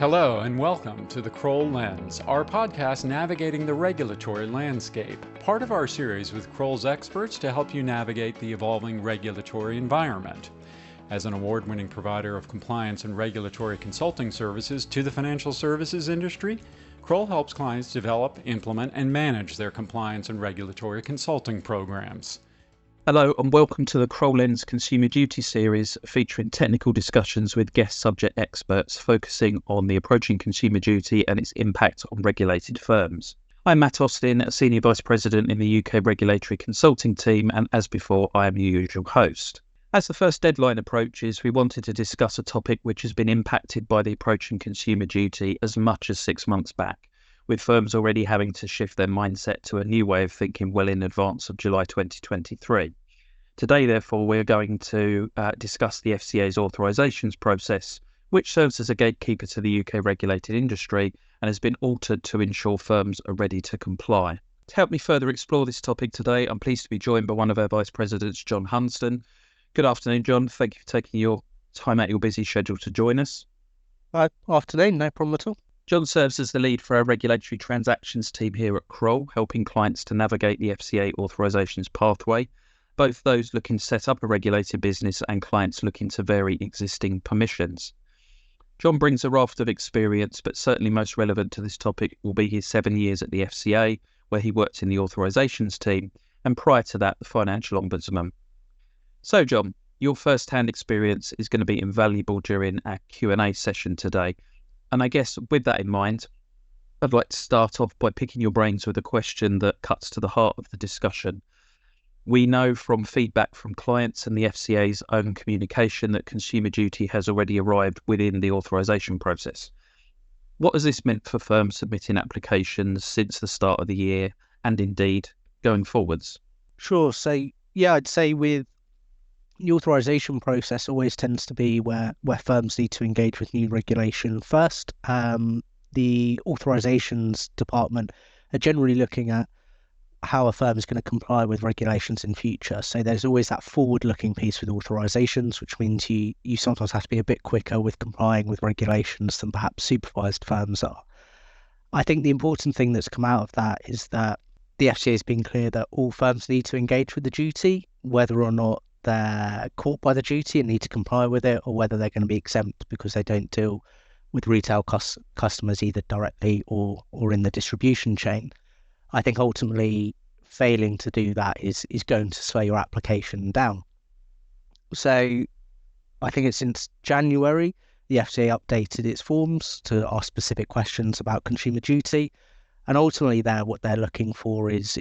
Hello and welcome to the Kroll Lens, our podcast navigating the regulatory landscape, part of our series with Kroll's experts to help you navigate the evolving regulatory environment. As an award-winning provider of compliance and regulatory consulting services to the financial services industry, Kroll helps clients develop, implement, and manage their compliance and regulatory consulting programs. Hello and welcome to the Kroll Lens Consumer Duty series featuring technical discussions with guest subject experts focusing on the approaching consumer duty and its impact on regulated firms. I'm Matt Austen, a Senior Vice President in the UK Regulatory Consulting team, and as before I am your usual host. As the first deadline approaches, we wanted to discuss a topic which has been impacted by the approaching consumer duty as much as 6 months back, with firms already having to shift their mindset to a new way of thinking well in advance of July 2023. Today, therefore, we're going to discuss the FCA's authorisations process, which serves as a gatekeeper to the UK regulated industry and has been altered to ensure firms are ready to comply. To help me further explore this topic today, I'm pleased to be joined by one of our Vice Presidents, Jon Hunsdon. Good afternoon, Jon. Thank you for taking your time out of your busy schedule to join us. Afternoon, no problem at all. Jon serves as the lead for our regulatory transactions team here at Kroll, helping clients to navigate the FCA authorisations pathway, both those looking to set up a regulated business and clients looking to vary existing permissions. Jon brings a raft of experience, but certainly most relevant to this topic will be his 7 years at the FCA, where he worked in the authorisations team, and prior to that, the Financial Ombudsman. So, Jon, your first-hand experience is going to be invaluable during our Q&A session today. And I guess with that in mind, I'd like to start off by picking your brains with a question that cuts to the heart of the discussion. We know from feedback from clients and the FCA's own communication that consumer duty has already arrived within the authorisation process. What has this meant for firms submitting applications since the start of the year and indeed going forwards? Sure. So, I'd say with the authorisation process always tends to be where firms need to engage with new regulation first. The authorisations department are generally looking at how a firm is going to comply with regulations in future. So there's always that forward-looking piece with authorisations, which means you sometimes have to be a bit quicker with complying with regulations than perhaps supervised firms are. I think the important thing that's come out of that is that the FCA has been clear that all firms need to engage with the duty, whether or not they're caught by the duty and need to comply with it, or whether they're going to be exempt because they don't deal with retail customers either directly or in the distribution chain. I think ultimately failing to do that is going to slow your application down. So I think it's since January, the FCA updated its forms to ask specific questions about consumer duty. And ultimately what they're looking for is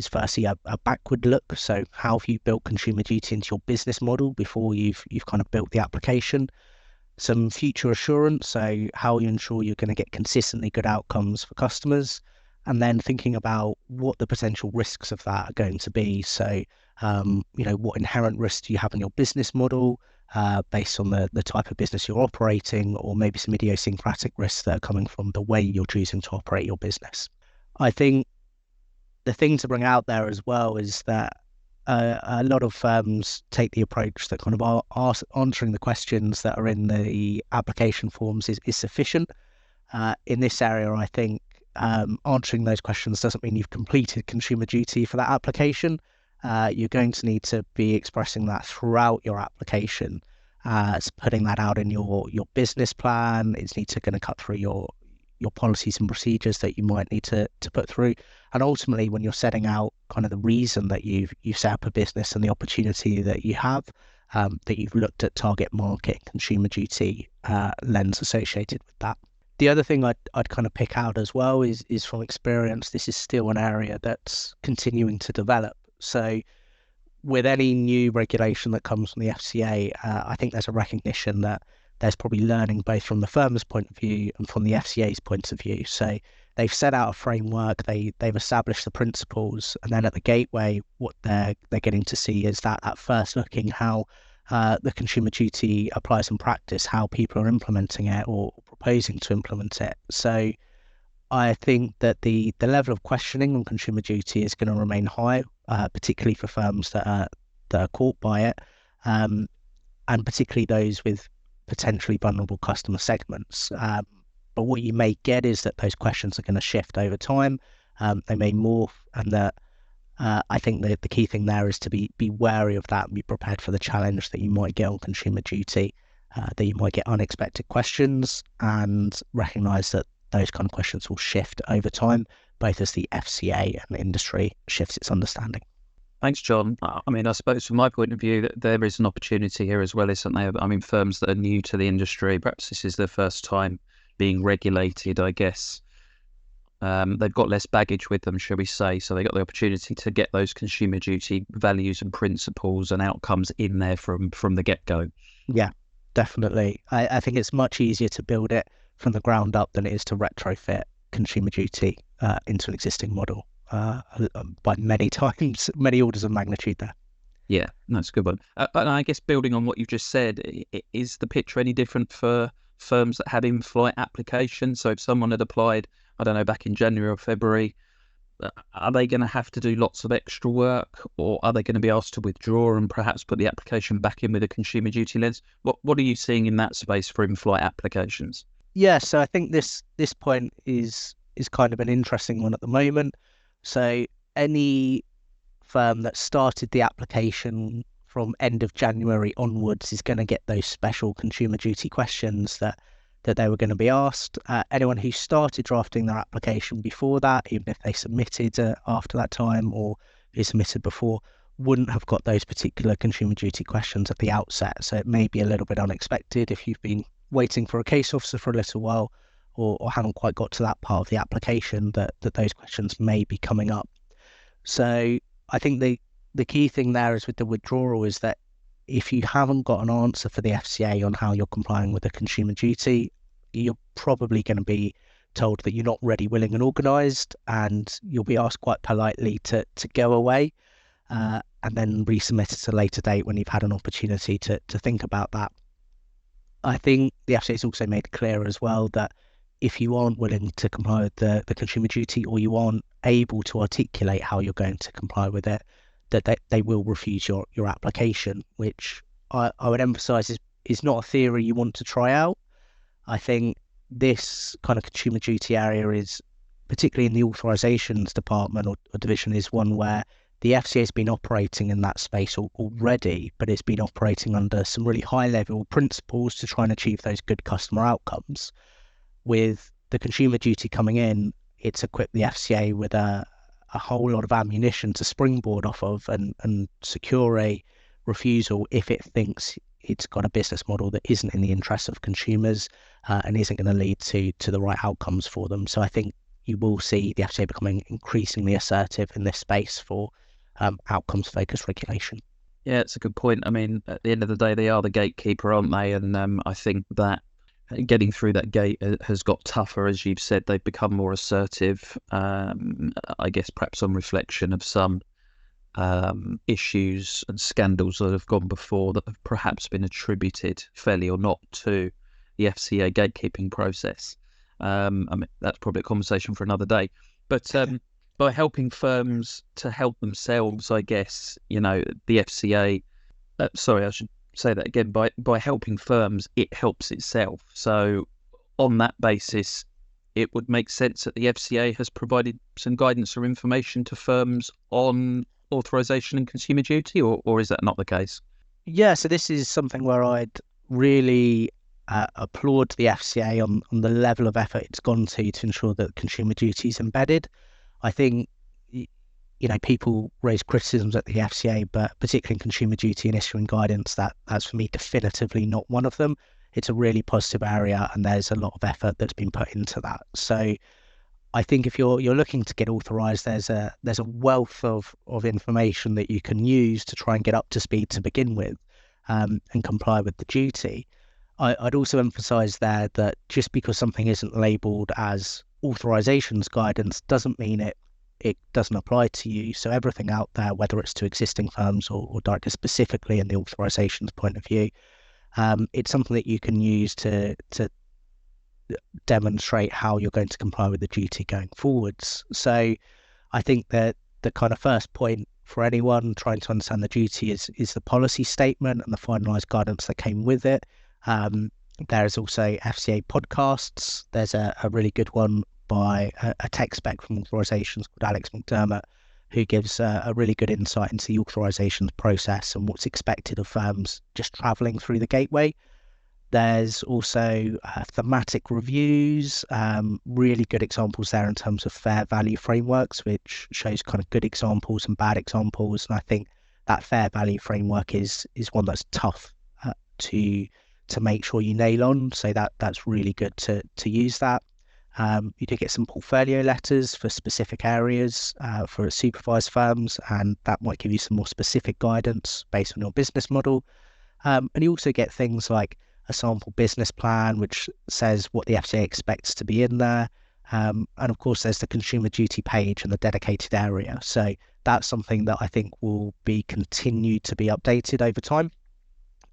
firstly a backward look. So how have you built consumer duty into your business model before you've kind of built the application? Some future assurance, so how you ensure you're going to get consistently good outcomes for customers. And then thinking about what the potential risks of that are going to be. So, what inherent risks do you have in your business model based on the type of business you're operating, or maybe some idiosyncratic risks that are coming from the way you're choosing to operate your business. I think the thing to bring out there as well is that a lot of firms take the approach that kind of are answering the questions that are in the application forms is sufficient. In this area, I think answering those questions doesn't mean you've completed consumer duty for that application. You're going to need to be expressing that throughout your application. It's putting that out in your business plan. It's going to cut through your policies and procedures that you might need to put through. And ultimately, when you're setting out kind of the reason that you've set up a business and the opportunity that you have, that you've looked at target market, consumer duty lens associated with that. The other thing I'd kind of pick out as well is from experience, this is still an area that's continuing to develop. So with any new regulation that comes from the FCA, I think there's a recognition that there's probably learning both from the firm's point of view and from the FCA's point of view. So they've set out a framework, they've established the principles, and then at the gateway, what they're getting to see is that first looking how the consumer duty applies in practice, how people are implementing it or proposing to implement it. So I think that the level of questioning on consumer duty is going to remain high, particularly for firms that are caught by it, and particularly those with potentially vulnerable customer segments. But what you may get is that those questions are going to shift over time. They may morph, and that I think that the key thing there is to be wary of that and be prepared for the challenge that you might get on consumer duty, that you might get unexpected questions, and recognise that those kind of questions will shift over time, both as the FCA and the industry shifts its understanding. Thanks, Jon. I mean, I suppose from my point of view, that there is an opportunity here as well, isn't there? I mean, firms that are new to the industry, perhaps this is their first time being regulated, I guess. They've got less baggage with them, shall we say, so they got the opportunity to get those consumer duty values and principles and outcomes in there from the get-go. Yeah, definitely. I think it's much easier to build it from the ground up than it is to retrofit consumer duty into an existing model by many times, many orders of magnitude there. Yeah, that's a good one. And I guess building on what you've just said, is the picture any different for firms that have in-flight applications? So if someone had applied, I don't know, back in January or February, are they going to have to do lots of extra work, or are they going to be asked to withdraw and perhaps put the application back in with a consumer duty lens? What are you seeing in that space for in-flight applications? Yeah, so I think this point is kind of an interesting one at the moment. So any firm that started the application from end of January onwards is going to get those special consumer duty questions that they were going to be asked. Anyone who started drafting their application before that, even if they submitted after that time or who submitted before, wouldn't have got those particular consumer duty questions at the outset. So it may be a little bit unexpected if you've been waiting for a case officer for a little while or haven't quite got to that part of the application that those questions may be coming up. So I think the key thing there is with the withdrawal is that if you haven't got an answer for the FCA on how you're complying with the consumer duty, you're probably going to be told that you're not ready, willing and organised, and you'll be asked quite politely to go away and then resubmit at a later date when you've had an opportunity to think about that. I think the FCA has also made clear as well that if you aren't willing to comply with the consumer duty, or you aren't able to articulate how you're going to comply with it, that they will refuse your application, which I would emphasise is not a theory you want to try out. I think this kind of consumer duty area is, particularly in the authorisations department or division, is one where the FCA has been operating in that space already, but it's been operating under some really high-level principles to try and achieve those good customer outcomes. With the consumer duty coming in, it's equipped the FCA with a whole lot of ammunition to springboard off of and secure a refusal if it thinks it's got a business model that isn't in the interest of consumers and isn't going to lead to the right outcomes for them. So I think you will see the FCA becoming increasingly assertive in this space for outcomes-focused regulation. Yeah, it's a good point. I mean, at the end of the day, they are the gatekeeper, aren't they? And I think that getting through that gate has got tougher, as you've said. They've become more assertive, I guess perhaps on reflection of some issues and scandals that have gone before that have perhaps been attributed, fairly or not, to the FCA gatekeeping process. I mean, that's probably a conversation for another day. But by helping firms to help themselves, I guess, the FCA, sorry, I should say that again, by helping firms, it helps itself. So on that basis, it would make sense that the FCA has provided some guidance or information to firms on authorisation and consumer duty, or is that not the case? Yeah, so this is something where I'd really applaud the FCA on the level of effort it's gone to ensure that consumer duty is embedded. I think, people raise criticisms at the FCA, but particularly in consumer duty and issuing guidance, that's for me definitively not one of them. It's a really positive area, and there's a lot of effort that's been put into that. So I think if you're looking to get authorised, there's a wealth of information that you can use to try and get up to speed to begin with and comply with the duty. I'd also emphasise there that just because something isn't labelled as authorisations guidance doesn't mean it doesn't apply to you. So everything out there, whether it's to existing firms or directly specifically in the authorisations point of view, it's something that you can use to demonstrate how you're going to comply with the duty going forwards. So I think that the kind of first point for anyone trying to understand the duty is the policy statement and the finalised guidance that came with it. There's also FCA podcasts. There's a really good one by a tech spec from Authorisations called Alex McDermott, who gives a really good insight into the authorisations process and what's expected of firms just travelling through the gateway. There's also thematic reviews, really good examples there in terms of fair value frameworks, which shows kind of good examples and bad examples. And I think that fair value framework is one that's tough to make sure you nail on. So that's really good to use that. You do get some portfolio letters for specific areas for supervised firms, and that might give you some more specific guidance based on your business model. And you also get things like a sample business plan, which says what the FCA expects to be in there. And of course, there's the consumer duty page and the dedicated area. So that's something that I think will be continued to be updated over time.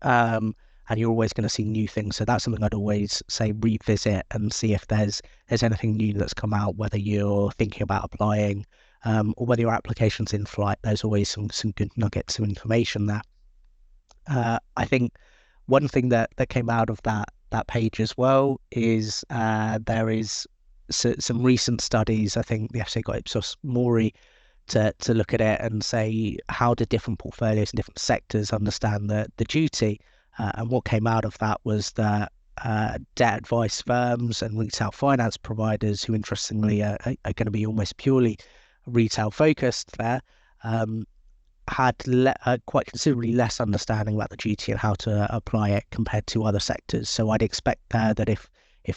And you're always going to see new things. So that's something I'd always say revisit and see if there's anything new that's come out, whether you're thinking about applying or whether your application's in flight. There's always some good nuggets of information there. I think one thing that came out of that page as well is there is some recent studies. I think the FCA got Ipsos Mori to look at it and say, how do different portfolios in different sectors understand the duty? And what came out of that was that debt advice firms and retail finance providers, who interestingly are going to be almost purely retail focused there, had quite considerably less understanding about the duty and how to apply it compared to other sectors. So I'd expect there that if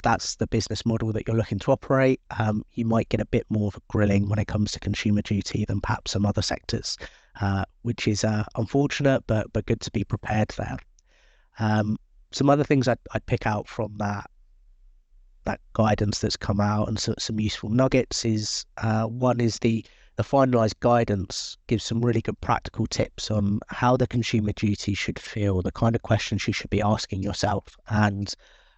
that's the business model that you're looking to operate, you might get a bit more of a grilling when it comes to consumer duty than perhaps some other sectors, which is unfortunate, but good to be prepared there. Some other things I'd pick out from that guidance that's come out, and some useful nuggets is one is the finalised guidance gives some really good practical tips on how the consumer duty should feel, the kind of questions you should be asking yourself, and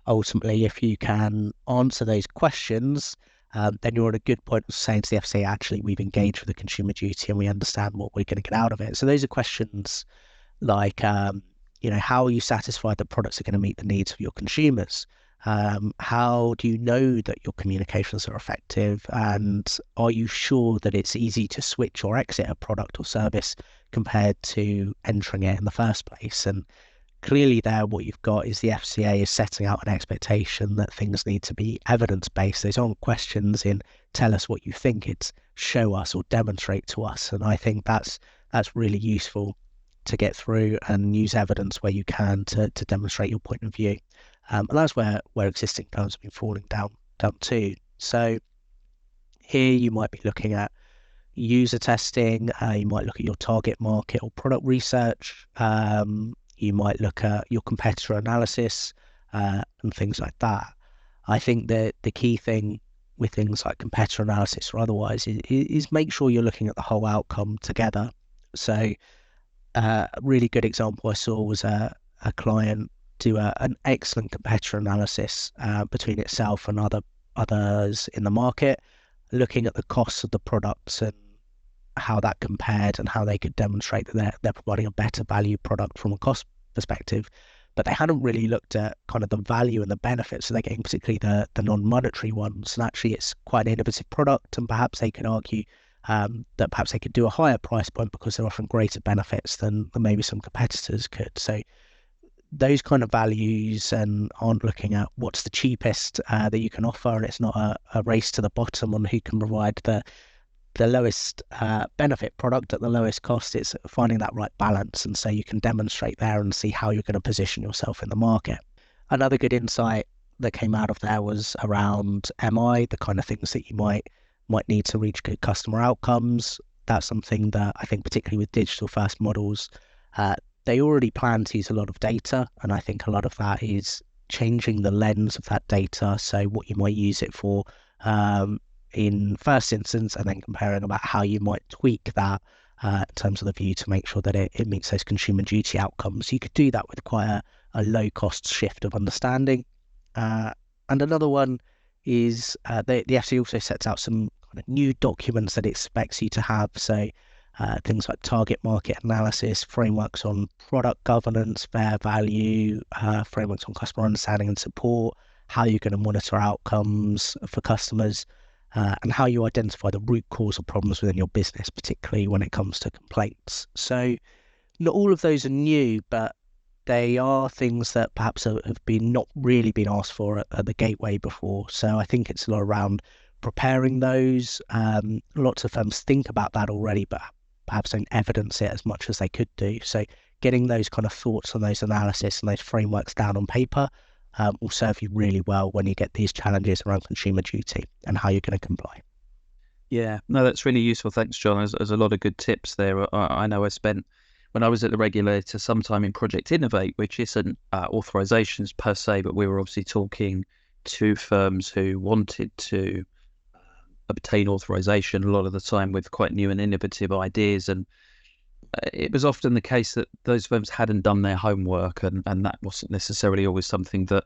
ultimately, if you can answer those questions, then you're at a good point of saying to the FCA, actually, we've engaged with the consumer duty and we understand what we're going to get out of it. So those are questions like, how are you satisfied that products are going to meet the needs of your consumers? How do you know that your communications are effective? And are you sure that it's easy to switch or exit a product or service compared to entering it in the first place? And clearly there, what you've got is the FCA is setting out an expectation that things need to be evidence-based. Those aren't questions in tell us what you think, it's show us or demonstrate to us. And I think that's really useful to get through and use evidence where you can to demonstrate your point of view. And that's where existing firms have been falling down too. So here you might be looking at user testing, you might look at your target market or product research, you might look at your competitor analysis and things like that. I think that the key thing with things like competitor analysis or otherwise is make sure you're looking at the whole outcome together. So a really good example I saw was a client do an excellent competitor analysis between itself and others in the market, looking at the costs of the products and how that compared and how they could demonstrate that they're providing a better value product from a cost perspective. But they hadn't really looked at kind of the value and the benefits. So they're getting particularly the non-monetary ones. And actually it's quite an innovative product, and perhaps they could argue that perhaps they could do a higher price point because they're offering greater benefits than maybe some competitors could. So those kind of values and aren't looking at what's the cheapest that you can offer, and it's not a race to the bottom on who can provide the lowest benefit product at the lowest cost. It's finding that right balance, and so you can demonstrate there and see how you're going to position yourself in the market. Another good insight that came out of there was around MI, the kind of things that you might need to reach good customer outcomes. That's something that I think particularly with digital first models, they already plan to use a lot of data, and I think a lot of that is changing the lens of that data. So what you might use it for in first instance, and then comparing about how you might tweak that in terms of the view to make sure that it meets those consumer duty outcomes. You could do that with quite a low cost shift of understanding. And another one is the FCA also sets out some kind of new documents that it expects you to have. So things like target market analysis, frameworks on product governance, fair value, frameworks on customer understanding and support, how you're going to monitor outcomes for customers, and how you identify the root cause of problems within your business, particularly when it comes to complaints. So not all of those are new, but they are things that perhaps have not really been asked for at the gateway before. So I think it's a lot around preparing those. Lots of firms think about that already, but perhaps don't evidence it as much as they could do. So getting those kind of thoughts on those analysis and those frameworks down on paper will serve you really well when you get these challenges around consumer duty and how you're going to comply. Yeah, no, that's really useful. Thanks, John. There's a lot of good tips there. I know I spent, when I was at the regulator, some time in Project Innovate, which isn't authorisations per se, but we were obviously talking to firms who wanted to obtain authorisation a lot of the time with quite new and innovative ideas. And it was often the case that those firms hadn't done their homework, and that wasn't necessarily always something that,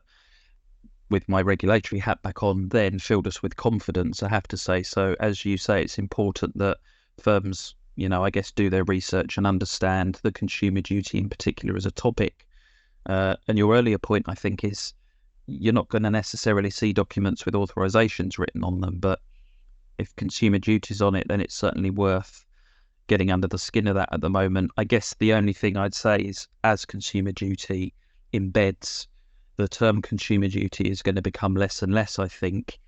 with my regulatory hat back on then, filled us with confidence, I have to say. So as you say, it's important that firms, I guess, do their research and understand the consumer duty in particular as a topic. And your earlier point, I think, is you're not going to necessarily see documents with authorisations written on them, but if consumer duty is on it, then it's certainly worth getting under the skin of that at the moment. I guess the only thing I'd say is, as consumer duty embeds, the term consumer duty is going to become less and less, I think,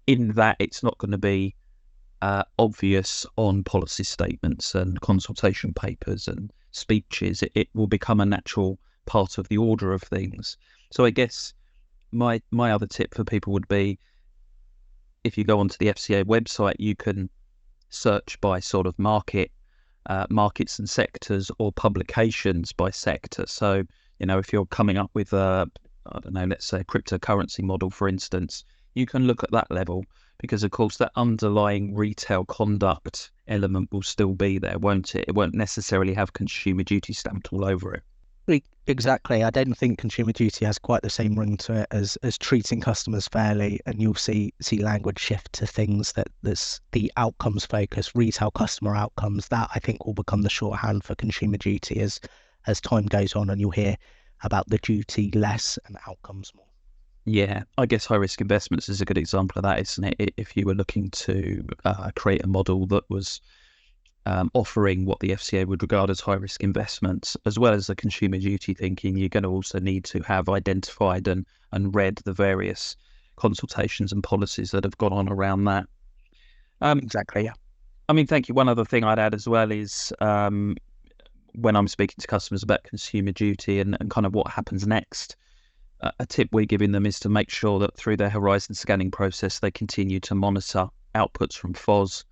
in that it's not going to be obvious on policy statements and consultation papers and speeches. It will become a natural part of the order of things. So I guess my other tip for people would be, if you go onto the FCA website, you can search by sort of markets and sectors, or publications by sector. So, if you're coming up with let's say a cryptocurrency model, for instance, you can look at that level, because of course that underlying retail conduct element will still be there, won't it? It won't necessarily have consumer duty stamped all over it. Exactly. I don't think consumer duty has quite the same ring to it as treating customers fairly, and you'll see language shift to things that's the outcomes focus, retail customer outcomes. That, I think, will become the shorthand for consumer duty as time goes on, and you'll hear about the duty less and outcomes more. Yeah, I guess high risk investments is a good example of that, isn't it? If you were looking to create a model that was offering what the FCA would regard as high risk investments, as well as the consumer duty thinking, you're going to also need to have identified and read the various consultations and policies that have gone on around that. Exactly, yeah. I mean, thank you. One other thing I'd add as well is when I'm speaking to customers about consumer duty and kind of what happens next, a tip we're giving them is to make sure that through their horizon scanning process, they continue to monitor outputs from FOS.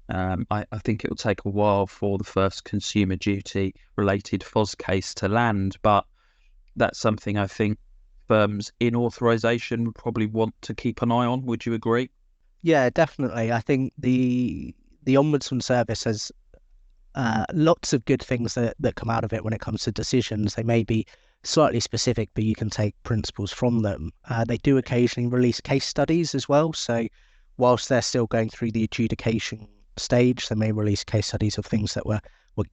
I think it will take a while for the first consumer duty related FOS case to land, but that's something I think firms in authorisation would probably want to keep an eye on. Would you agree? Yeah, definitely. I think the Ombudsman Service has lots of good things that come out of it when it comes to decisions. They may be slightly specific, but you can take principles from them. They do occasionally release case studies as well. So whilst they're still going through the adjudication stage, they may release case studies of things that were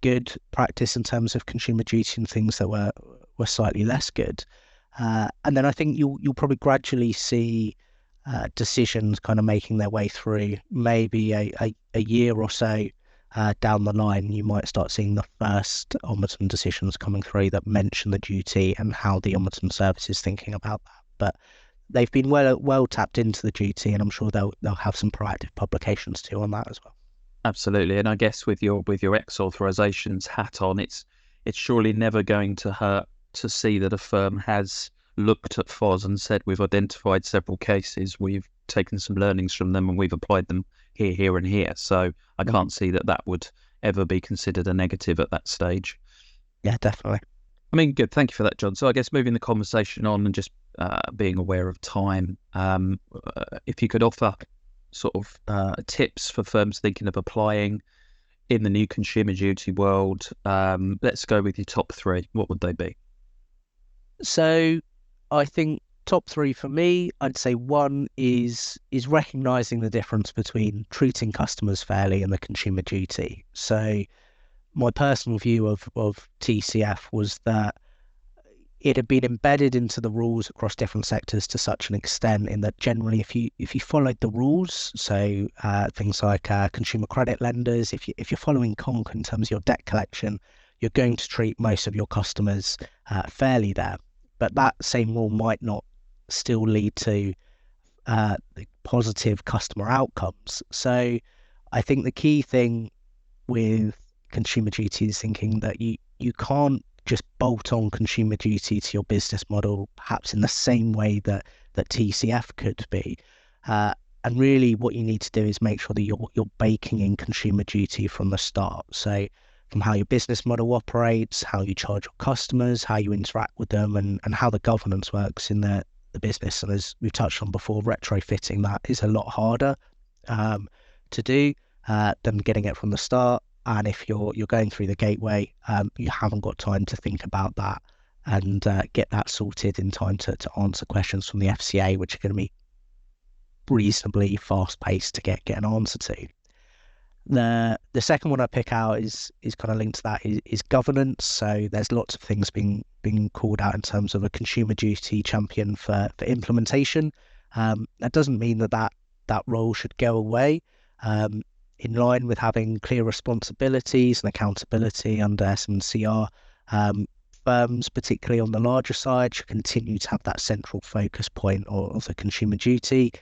good practice in terms of consumer duty and things that were slightly less good. And then I think you'll probably gradually see decisions kind of making their way through. Maybe a year or so down the line, you might start seeing the first Ombudsman decisions coming through that mention the duty and how the Ombudsman Service is thinking about that. But they've been well tapped into the duty, and I'm sure they'll have some proactive publications too on that as well. Absolutely, and I guess with your ex-authorisations hat on, it's surely never going to hurt to see that a firm has looked at FOS and said, we've identified several cases, we've taken some learnings from them, and we've applied them here and here. So I can't see that would ever be considered a negative at that stage. Yeah, definitely. I mean, good. Thank you for that, John. So I guess moving the conversation on and just being aware of time, if you could offer sort of tips for firms thinking of applying in the new consumer duty world, let's go with your top three. What would they be? So I think top three for me, I'd say one is recognizing the difference between treating customers fairly and the consumer duty. So my personal view of TCF was that it had been embedded into the rules across different sectors to such an extent in that generally if you followed the rules, so things like consumer credit lenders, if you're following conc in terms of your debt collection, you're going to treat most of your customers fairly there. But that same rule might not still lead to positive customer outcomes. So I think the key thing with consumer duty is thinking that you can't just bolt on consumer duty to your business model, perhaps in the same way that TCF could be. And really what you need to do is make sure that you're baking in consumer duty from the start. So from how your business model operates, how you charge your customers, how you interact with them, and how the governance works in the business. And as we've touched on before, retrofitting that is a lot harder to do than getting it from the start. And if you're going through the gateway, you haven't got time to think about that and get that sorted in time to answer questions from the FCA, which are going to be reasonably fast paced to get an answer to. The second one I pick out is kind of linked to that is governance. So there's lots of things being called out in terms of a consumer duty champion for implementation. That doesn't mean that role should go away. In line with having clear responsibilities and accountability under S&CR, firms, particularly on the larger side, should continue to have that central focus point of the consumer duty,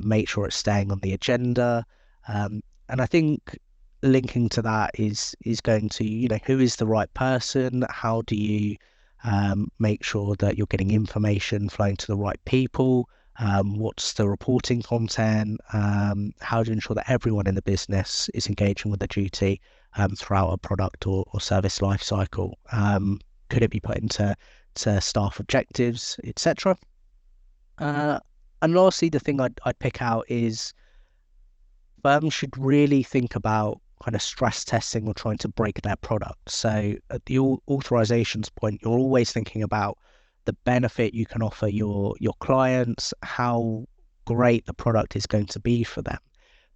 make sure it's staying on the agenda. And I think linking to that is going to, who is the right person? How do you make sure that you're getting information flowing to the right people? What's the reporting content? How do you ensure that everyone in the business is engaging with the duty throughout a product or service life cycle? Could it be put into staff objectives, etc.? And lastly, the thing I'd pick out is firms should really think about kind of stress testing or trying to break their product. So at the authorisations point, you're always thinking about the benefit you can offer your clients, how great the product is going to be for them.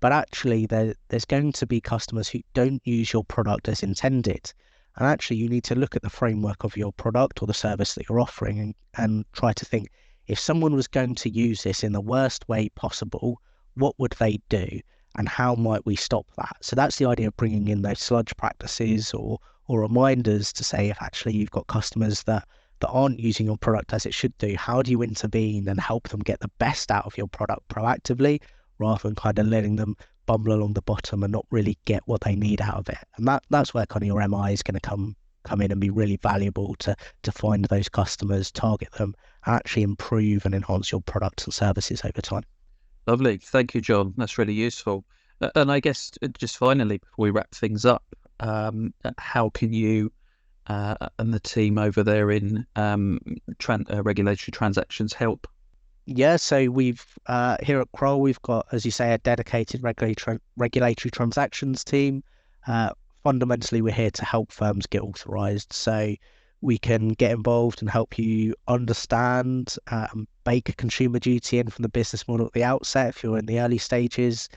But actually, there's going to be customers who don't use your product as intended. And actually, you need to look at the framework of your product or the service that you're offering and try to think, if someone was going to use this in the worst way possible, what would they do? And how might we stop that? So that's the idea of bringing in those sludge practices or reminders to say, if actually you've got customers that aren't using your product as it should do, how do you intervene and help them get the best out of your product proactively, rather than kind of letting them bumble along the bottom and not really get what they need out of it? And that's where kind of your MI is going to come in and be really valuable to find those customers, target them, and actually improve and enhance your products and services over time. Lovely. Thank you, Jon. That's really useful. And I guess just finally, before we wrap things up, how can you and the team over there in regulatory transactions help? Yeah, so we've here at Kroll, we've got, as you say, a dedicated regulatory transactions team. Fundamentally, we're here to help firms get authorised. So we can get involved and help you understand and bake a consumer duty in from the business model at the outset. If you're in the early stages,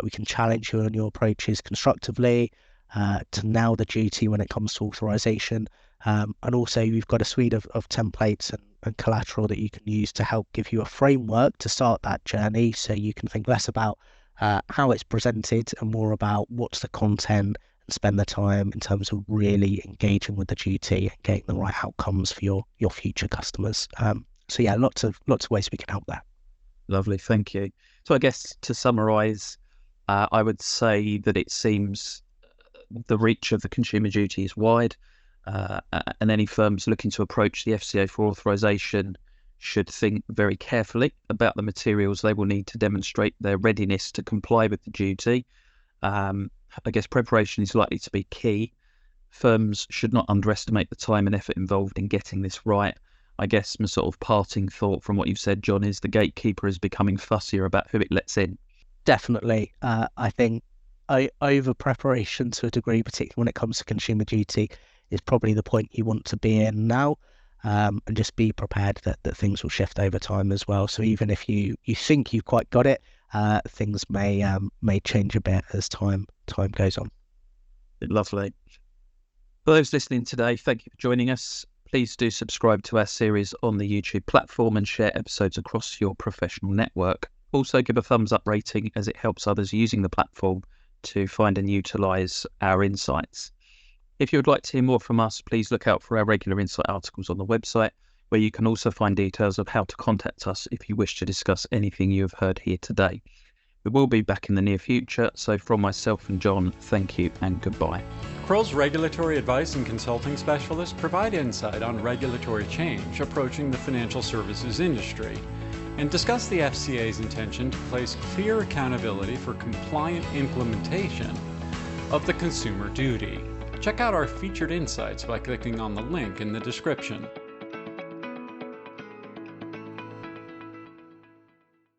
we can challenge you on your approaches constructively to nail the duty when it comes to authorisation. And also, we've got a suite of templates and collateral that you can use to help give you a framework to start that journey, so you can think less about how it's presented and more about what's the content, and spend the time in terms of really engaging with the duty and getting the right outcomes for your future customers. So yeah, lots of ways we can help there. Lovely, thank you. So I guess to summarise, I would say that it seems the reach of the consumer duty is wide, and any firms looking to approach the FCA for authorisation should think very carefully about the materials they will need to demonstrate their readiness to comply with the duty. I guess preparation is likely to be key. Firms should not underestimate the time and effort involved in getting this right. I guess my sort of parting thought from what you've said, Jon, is the gatekeeper is becoming fussier about who it lets in. Definitely. I think over preparation to a degree, particularly when it comes to consumer duty, is probably the point you want to be in now. and just be prepared that things will shift over time as well. So even if you think you've quite got it, things may change a bit as time goes on. Lovely. For those listening today, thank you for joining us. Please do subscribe to our series on the YouTube platform and share episodes across your professional network. Also give a thumbs up rating, as it helps others using the platform to find and utilise our insights. If you would like to hear more from us, please look out for our regular insight articles on the website, where you can also find details of how to contact us if you wish to discuss anything you have heard here today. We will be back in the near future, so from myself and Jon, thank you and goodbye. Kroll's regulatory advice and consulting specialists provide insight on regulatory change approaching the financial services industry and discuss the FCA's intention to place clear accountability for compliant implementation of the consumer duty. Check out our featured insights by clicking on the link in the description.